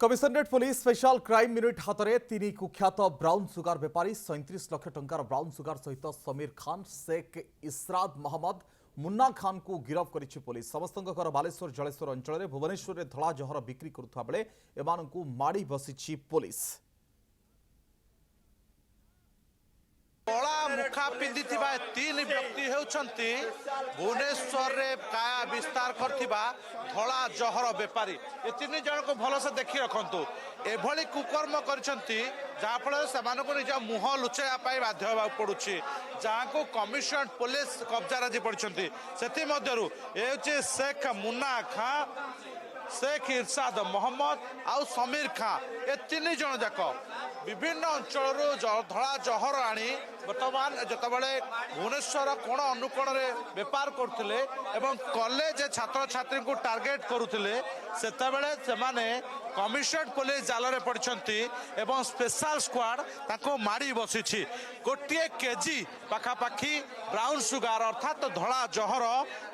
Commissionerate police special crime unit हाथ में तीन कुख्यात ब्राउन सुगार बेपारी 37 लाख टंकार ब्राउन सुगार सहित समीर खान शेख इस्राद मोहम्मद मुन्ना खान को गिरफ करिछि पुलिस। समस्त घर बालेश्वर जलेश्वर अंचल भुवनेश्वर में धड़ा जहर बिक्री करुवा बेले एमानंकु माड़ी बसिछि पुलिस। कला मुखा पिंधि तीन व्यक्ति होती भुवनेश्वर रे काया विस्तार करथिबा धला जहर बेपारी। ये तीन जन को भलसे देखि रखंतु एभली कुकर्म करछंती जाफल से निज मुह लुचाइया बाध्य होगा पड़ुछि जहाँ को कमिशन पुलिस कब्जा राजी पड़छंती। सेथि मध्यरु ए शेख मुन्ना खां शेख इरशाद मोहम्मद आउ समीर खां ए तीन जन जाक विभिन्न अंचल धड़ा जहर आनी बर्तमान जितेबाला भुवनेश्वर कोण अनुकोण बेपार करते कॉलेज छात्र छात्री को टार्गेट करुले सेतेबेले सेमाने कमिशन पुलिस जाल में पड़ती एवं स्पेशल स्क्वाड ताको माड़ी बसी गोटे केजी पाखापाखी ब्राउन सुगार अर्थात धड़ा जहर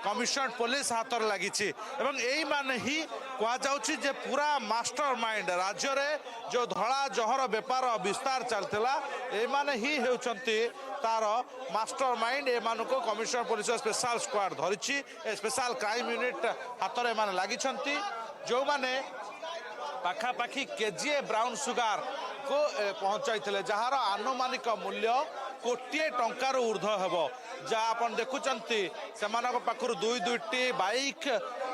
कमिशन पुलिस हाथ में लगी यही माने ही कहुचे पूरा मास्टर माइंड राज्य में जो धड़ा जहर बेपार विस्तार चलता एमाने ही होती तार मास्टर माइंड एमान को कमिशन पुलिस स्पेशल स्क्वाड धरी स्पेशल क्राइम यूनिट हाथ में लगी जो माने पाखापाखी केजीए ब्राउन सुगार को पहुंचाई जार आनुमानिक मूल्य कोटिए टंकार ऊर्ध्व हेब जहाँ आप देखुंती से पाखर दुई दुईटी बाइक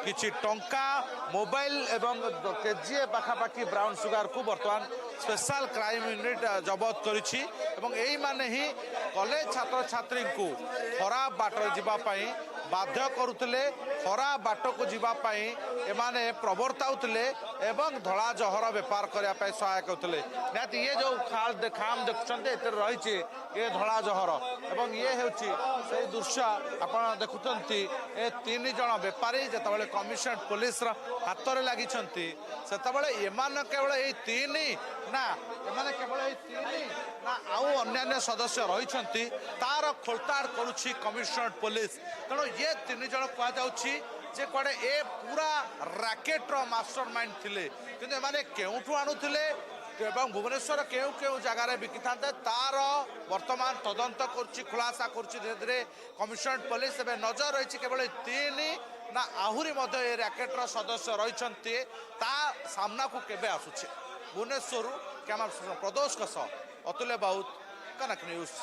किछि टंका मोबाइल एवं केजीए पाखापाखी ब्राउन सुगार को बर्तमान स्पेशल क्राइम यूनिट जबत करिछि एवं एही माने ही कॉलेज छात्र छात्री को खराब बाट जीवाई बाध्य करुले खराब बाट को जीवाई एमाने प्रवर्ताउले एवं धड़ा जहर बेपार करने सहायक होते निहत ये जो खाम देखुं रही ये धड़ा जहर एवं ये हूँ से दृश्य आप देखुंत ए तीन जन बेपारी जिते कमिशन पुलिस हाथ में लगी से केवल ये तीन ना एमाने केवल ये तीन ना आउ अन्य सदस्य रही तार खोलताड़ करुच्ची कमिशन पुलिस तेणु ये तीन जन कहुच्छी जे कड़े ए पूरा राकेट्र मास्टर माइंड थिले किंतु एमाने केउठु आणुथिले एवं भुवनेश्वर केउ केउ जगार बिकी था तार वर्तमान तदंत कर खुलासा कर कमिशन पुलिस एवं नजर रही केवल तीन ना आहुरी ए राकेट्र सदस्य रही सामना को केबे आसुचे। भुवनेश्वर कैमरा प्रदोष अतुल्य बाउत कनक न्यूज।